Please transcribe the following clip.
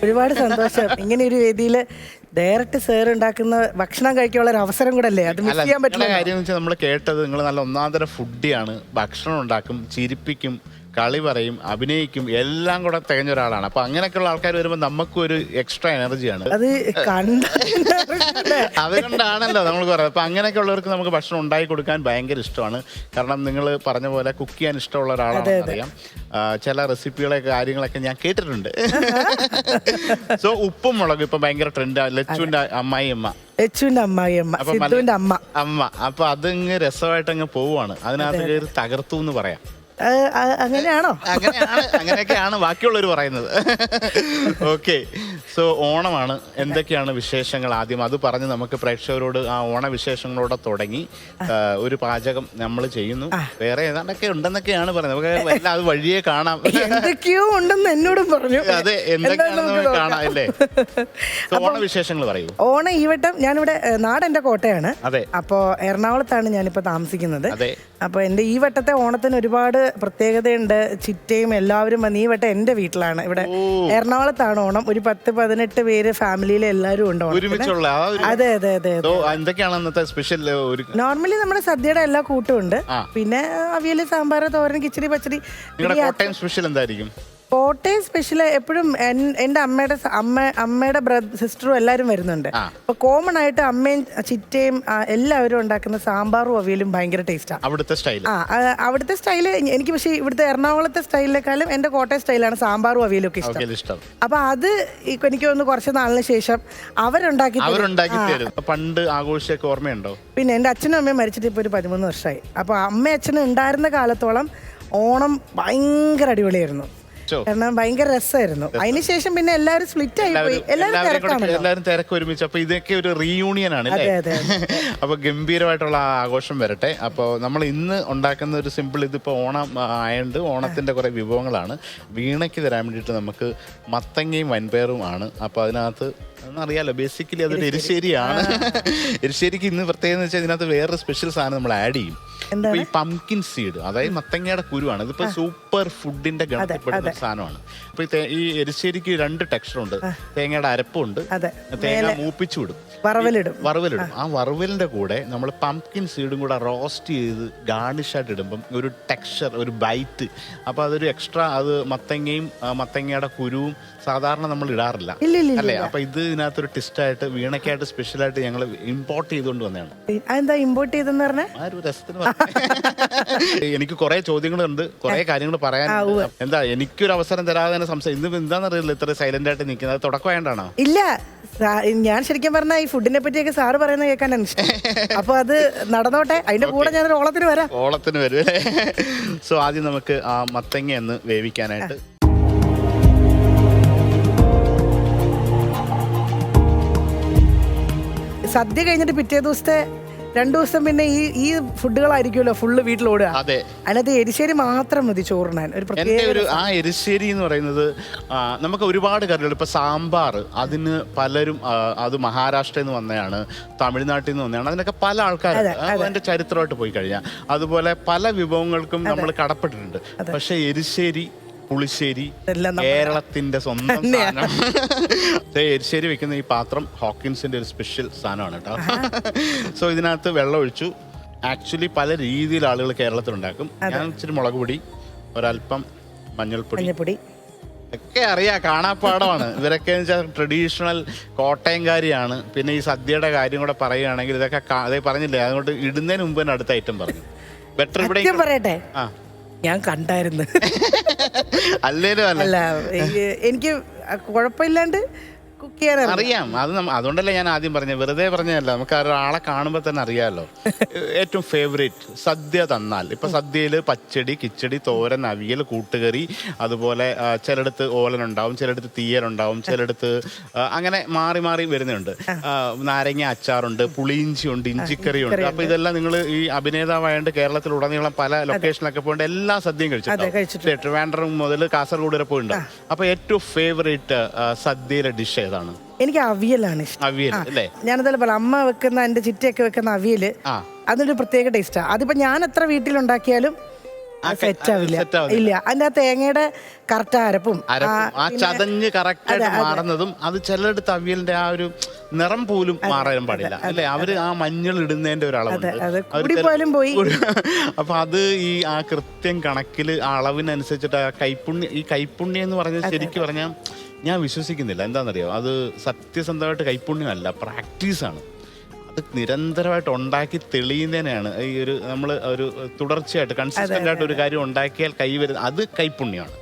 ഒരുപാട് സന്തോഷം. ഇങ്ങനെ ഒരു വേദിയിൽ ഡയറക്റ്റ് സാർ ഉണ്ടാക്കുന്ന ഭക്ഷണം കഴിക്കാനുള്ള ഒരു അവസരം കൂടെ അല്ലേ, അത് മിസ് ചെയ്യാൻ പറ്റില്ല. കാര്യം വെച്ചാൽ നമ്മൾ കേട്ടത് നിങ്ങൾ നല്ല ഒന്നാന്തര ഫുഡിയാണ്, ഭക്ഷണം ഉണ്ടാക്കും, ചിരിപ്പിക്കും, കളി പറയും, അഭിനയിക്കും, എല്ലാം കൂടെ തികഞ്ഞ ഒരാളാണ്. അപ്പൊ അങ്ങനെയൊക്കെയുള്ള ആൾക്കാർ വരുമ്പോൾ നമുക്കും ഒരു എക്സ്ട്രാ എനർജിയാണ്. അത് അതുകൊണ്ടാണല്ലോ നമ്മൾ പറയുന്നത്. അപ്പൊ അങ്ങനെയൊക്കെ ഉള്ളവർക്ക് നമുക്ക് ഭക്ഷണം ഉണ്ടാക്കി കൊടുക്കാൻ ഭയങ്കര ഇഷ്ടമാണ്. കാരണം നിങ്ങൾ പറഞ്ഞ പോലെ കുക്ക് ചെയ്യാൻ ഇഷ്ടമുള്ള ഒരാളാണെന്ന് അറിയാം. ചില റെസിപ്പികളൊക്കെ കാര്യങ്ങളൊക്കെ ഞാൻ കേട്ടിട്ടുണ്ട്. സോ ഉപ്പും മുളകും ഇപ്പൊ ഭയങ്കര ട്രെൻഡാണ്. ലച്ചുവിന്റെ അമ്മായിയമ്മ, ലച്ചുവിന്റെ അമ്മായിയമ്മ, സിദ്ധുവിന്റെ അമ്മ. അപ്പൊ അതങ്ങ് രസമായിട്ട് അങ്ങ് പോവുകയാണ്. അതിനകത്ത് കയറി തകർത്തു എന്ന് പറയാം. അങ്ങനെയാണോ? അങ്ങനെയൊക്കെയാണ് ബാക്കിയുള്ളവർ പറയുന്നത്. ഓക്കെ, സോ ഓണമാണ്. എന്തൊക്കെയാണ് വിശേഷങ്ങൾ? ആദ്യം അത് പറഞ്ഞ് നമുക്ക് പ്രേക്ഷകരോട് ആ ഓണവിശേഷങ്ങളോടെ തുടങ്ങി ഒരു പാചകം നമ്മൾ ചെയ്യുന്നു. വേറെ ഏതാണ്ടൊക്കെ ഉണ്ടെന്നൊക്കെയാണ് പറയുന്നത്. നമുക്ക് എല്ലാം അത് വഴിയെ കാണാം. എന്തൊക്കെയോ ഉണ്ടെന്ന് എന്നോടും പറഞ്ഞു. അതെ, എന്തൊക്കെയാണെന്ന് കാണാം അല്ലേ? ഓണവിശേഷങ്ങൾ പറയൂ. ഓണം ഈ വട്ടം ഞാനിവിടെ നാട് എന്റെ കോട്ടയാണ്. അതെ. അപ്പോ എറണാകുളത്താണ് ഞാനിപ്പോ താമസിക്കുന്നത്. അതെ. അപ്പൊ എന്റെ ഈ വട്ടത്തെ ഓണത്തിന് ഒരുപാട് പ്രത്യേകതയുണ്ട്. ചിറ്റയും എല്ലാവരും വന്ന് ഈ വട്ടം എന്റെ വീട്ടിലാണ്. ഇവിടെ എറണാകുളത്താണ് ഓണം. ഒരു 10-18 പേര് ഫാമിലിയിലെ എല്ലാവരും ഉണ്ട്. അതെ അതെ അതെ. നോർമലി നമ്മുടെ സദ്യയുടെ എല്ലാ കൂട്ടും ഉണ്ട്. പിന്നെ അവിയല്, സാമ്പാർ, തോരൻ, കിച്ചടി, പച്ചടി. സ്പെഷ്യൽ എന്തായിരിക്കും? കോട്ടയം സ്പെഷ്യൽ എപ്പോഴും എൻ്റെ അമ്മയുടെ സിസ്റ്ററും എല്ലാവരും വരുന്നുണ്ട്. അപ്പൊ കോമൺ ആയിട്ട് അമ്മയും ചിറ്റയും എല്ലാവരും ഉണ്ടാക്കുന്ന സാമ്പാറും അവിയലും ഭയങ്കര ടേസ്റ്റാണ്. അവിടുത്തെ സ്റ്റൈല് എനിക്ക്. പക്ഷേ ഇവിടുത്തെ എറണാകുളത്തെ സ്റ്റൈലിനെക്കാളും എൻ്റെ കോട്ടയം സ്റ്റൈലാണ് സാമ്പാറും അവിയലും ഒക്കെ ഇഷ്ടം. അപ്പൊ അത് എനിക്ക് തോന്നുന്നു കുറച്ച് നാളിന് ശേഷം അവരുണ്ടാക്കി പണ്ട് ആഘോഷമൊക്കെ ഓർമ്മയുണ്ടോ? പിന്നെ എൻ്റെ അച്ഛനും അമ്മയും മരിച്ചിട്ട് ഇപ്പൊ ഒരു 13 വർഷമായി. അപ്പൊ അമ്മയും അച്ഛനും ഉണ്ടായിരുന്ന കാലത്തോളം ഓണം ഭയങ്കര അടിപൊളിയായിരുന്നു. കാരണം ഭയങ്കര രസമായിരുന്നു. അതിനുശേഷം പിന്നെ എല്ലാവരും സ്പ്ലിറ്റ് ആയി പോയി. എല്ലാവരും തിരക്ക് ഒരുമിച്ച്. അപ്പൊ ഇതൊക്കെ ഒരു റീയൂണിയൻ ആണ്. അപ്പൊ ഗംഭീരമായിട്ടുള്ള ആഘോഷം വരട്ടെ. അപ്പോൾ നമ്മൾ ഇന്ന് ഉണ്ടാക്കുന്ന ഒരു സിമ്പിൾ, ഇതിപ്പോ ഓണം ആയതുകൊണ്ട് ഓണത്തിന്റെ കുറെ വിഭവങ്ങളാണ്. വീണയ്ക്ക് തരാൻ വേണ്ടിയിട്ട് നമുക്ക് മത്തങ്ങയും വൻപയറും ആണ്. അപ്പൊ അതിനകത്ത് അറിയാലോ, ബേസിക്കലി അതൊരു എരിശ്ശേരിയാണ്. എരിശ്ശേരിക്ക് ഇന്ന് പ്രത്യേകത എന്ന് വെച്ചാൽ ഇതിനകത്ത് വേറൊരു സ്പെഷ്യൽ സാധനം നമ്മൾ ആഡ് ചെയ്യും. ഈ പംകിൻ സീഡ്, അതായത് മത്തങ്ങയുടെ കുരുവാണ്. ഇതിപ്പോ സൂപ്പർ ഫുഡിന്റെ ഗണത്തിൽപ്പെടുന്ന സാധനമാണ്. അപ്പൊ ഈ എരിശ്ശേരിക്ക് 2 ടെക്സ്ചർ ഉണ്ട്. തേങ്ങയുടെ അരപ്പുണ്ട്, തേങ്ങ മൂപ്പിച്ചു വിടും, വറവിലിടും. ആ വറവിലിന്റെ കൂടെ നമ്മൾ പംകിൻ സീഡും കൂടെ റോസ്റ്റ് ചെയ്ത് ഗാർണിഷ് ആയിട്ട് ഇടുമ്പം ഒരു ടെക്സ്ചർ, ഒരു ബൈറ്റ്. അപ്പൊ അതൊരു എക്സ്ട്രാ. അത് മത്തങ്ങയും മത്തങ്ങയുടെ കുരുവും സാധാരണ നമ്മൾ ഇടാറില്ല അല്ലേ? അപ്പൊ ഇത് ഇതിനകത്തൊരു ടിസ്റ്റായിട്ട് വീണയ്ക്കായിട്ട് സ്പെഷ്യലായിട്ട് ഞങ്ങൾ ഇമ്പോർട്ട് ചെയ്തുകൊണ്ട് വന്നതാണ്. എന്താ ഇമ്പോർട്ട് ചെയ്തെന്ന് പറഞ്ഞാൽ? ആ ഒരു രസത്തിന് എനിക്ക് കുറെ ചോദ്യങ്ങളുണ്ട്, കുറെ കാര്യങ്ങൾ പറയാനുണ്ട്. എന്താ എനിക്കൊരു അവസരം തരാതെ തന്നെ ഇന്ന് എന്താണെന്നറിയില്ല ഇത്ര സൈലന്റ് ആയിട്ട് നിൽക്കുന്നത്. അത് തുടക്കം വേണ്ടാണോ? ഇല്ല, ഞാൻ ശരിക്കും പറഞ്ഞാൽ ഈ ഫുഡിനെ പറ്റിയൊക്കെ സാറ് പറയുന്നത് കേൾക്കാനാണ് ഇഷ്ടം. അപ്പൊ അത് നടന്നോട്ടെ, അതിന്റെ കൂടെ ഞാൻ ഓളത്തിന് വരും. സോ ആദ്യം നമുക്ക് ആ മത്തങ്ങ ഒന്ന് വേവിക്കാനായിട്ട് സദ്യ കഴിഞ്ഞിട്ട് പിറ്റേ ദിവസത്തെ 2 ദിവസം പിന്നെ ഈ ഫുഡുകളായിരിക്കുമല്ലോ ഫുള്ള് വീട്ടിലോടുക. അതിനകത്ത് എരിശ്ശേരി മാത്രം മതി ചോറിനാൻ. ഒരു പ്രത്യേക ആ എരിശ്ശേരി എന്ന് പറയുന്നത് നമുക്ക് ഒരുപാട് കറികൾ. ഇപ്പൊ സാമ്പാർ, അതിന് പലരും അത് മഹാരാഷ്ട്രയിൽ നിന്ന് വന്നതാണ്, തമിഴ്നാട്ടിൽ നിന്ന് വന്നതാണ്. അതിനൊക്കെ പല ആൾക്കാരും അതിന്റെ ചരിത്രമായിട്ട് പോയി കഴിഞ്ഞാൽ അതുപോലെ പല വിഭവങ്ങൾക്കും നമ്മൾ കടപ്പെട്ടിട്ടുണ്ട്. പക്ഷെ എരിശ്ശേരി, പുളിശ്ശേരി കേരളത്തിന്റെ സ്വന്തം സാധനം. എരിശ്ശേരി വെക്കുന്ന ഈ പാത്രം ഹോക്കിൻസിന്റെ ഒരു സ്പെഷ്യൽ സാധനമാണ് കേട്ടോ. സോ ഇതിനകത്ത് വെള്ളം ഒഴിച്ചു. ആക്ച്വലി പല രീതിയിൽ ആളുകൾ കേരളത്തിൽ ഉണ്ടാക്കും. ഞാൻ ഇച്ചിരി മുളക് പൊടി, ഒരല്പം മഞ്ഞൾപ്പൊടി ഒക്കെ അറിയാം, കാണാപ്പാടമാണ്. ഇവരൊക്കെ ട്രഡീഷണൽ കോട്ടയംകാരിയാണ്. പിന്നെ ഈ സദ്യയുടെ കാര്യം കൂടെ പറയുകയാണെങ്കിൽ ഇതൊക്കെ അതേ പറഞ്ഞില്ലേ, അതുകൊണ്ട് ഇടുന്നതിന് മുമ്പ് തന്നെ അടുത്ത ഐറ്റം പറഞ്ഞു. ബെറ്റർ ഇവിടെ പറയട്ടെ, ഞാൻ കണ്ടായിരുന്നു. അല്ല, എനിക്ക് കുഴപ്പമില്ലാണ്ട് കുക്ക് ചെയ്യാൻ അറിയാം. അത് അതുകൊണ്ടല്ലേ ഞാൻ ആദ്യം പറഞ്ഞത്, വെറുതെ പറഞ്ഞതല്ല. നമുക്ക് ഒരാളെ കാണുമ്പോൾ തന്നെ അറിയാമല്ലോ. ഏറ്റവും ഫേവറേറ്റ് സദ്യ തന്നാൽ, ഇപ്പൊ സദ്യയിൽ പച്ചടി, കിച്ചടി, തോരൻ, അവിയൽ, കൂട്ടുകറി, അതുപോലെ ചിലയിടത്ത് ഓലനുണ്ടാവും, ചിലയിടത്ത് തീയലുണ്ടാവും, ചിലയിടത്ത് അങ്ങനെ മാറി മാറി വരുന്നുണ്ട്. നാരങ്ങ അച്ചാറുണ്ട്, പുളിയിഞ്ചി ഉണ്ട്, ഇഞ്ചിക്കറി ഉണ്ട്. അപ്പൊ ഇതെല്ലാം നിങ്ങൾ ഈ അഭിനേതാവായതുകൊണ്ട് കേരളത്തിലുടനീളം പല ലൊക്കേഷനിലൊക്കെ പോയിട്ട് എല്ലാ സദ്യയും കഴിച്ചിട്ടുണ്ട്. ട്രിവാൻഡ്രം മുതൽ കാസർഗോഡ് വരെ പോയിട്ടുണ്ട്. അപ്പൊ ഏറ്റവും ഫേവറേറ്റ് സദ്യയിലെ ഡിഷ് ഏതാണ്? എനിക്ക് അവിയലാണ് ഇഷ്ടം. ഞാനതല്ലേ പറയാം, അമ്മ വെക്കുന്ന എന്റെ ചിറ്റയൊക്കെ വെക്കുന്ന അവിയല് അതിനൊരു പ്രത്യേക ടേസ്റ്റാ. അതിപ്പോ ഞാൻ എത്ര വീട്ടിലുണ്ടാക്കിയാലും സെറ്റ് ആവില്ല. ഇല്ല, അതിന്റെ ആ തേങ്ങയുടെ കറക്റ്റ് അരപ്പും ആ ചതഞ്ഞ് കറക്റ്റായിട്ട് മാറുന്നതും അത് ചിലയിടത്ത് അവിയലിന്റെ ആ ഒരു നിറം പോലും മാറാൻ പാടില്ല അല്ലേ? അവര് ആ മഞ്ഞൾ ഇടുന്നതിന്റെ ഒരു പോലും പോയി. അപ്പൊ അത് ഈ ആ കൃത്യം കണക്കില് ആ അളവിനനുസരിച്ചിട്ട് ആ കൈപ്പുണ്യം എന്ന് പറഞ്ഞത് ശരിക്കും പറഞ്ഞാൽ ഞാൻ വിശ്വസിക്കുന്നില്ല. എന്താണെന്നറിയോ, അത് സത്യസന്ധമായിട്ട് കൈപ്പുണ്യമല്ല, പ്രാക്ടീസാണ്. അത് നിരന്തരമായിട്ട് ഉണ്ടാക്കി തെളിയുന്നതിനാണ് ഈ ഒരു നമ്മൾ ഒരു തുടർച്ചയായിട്ട് കൺസിസ്റ്റന്റ് ആയിട്ട് ഒരു കാര്യം ഉണ്ടാക്കിയാൽ കൈ വരുന്നത്, അത് കൈപ്പുണ്യമാണ്.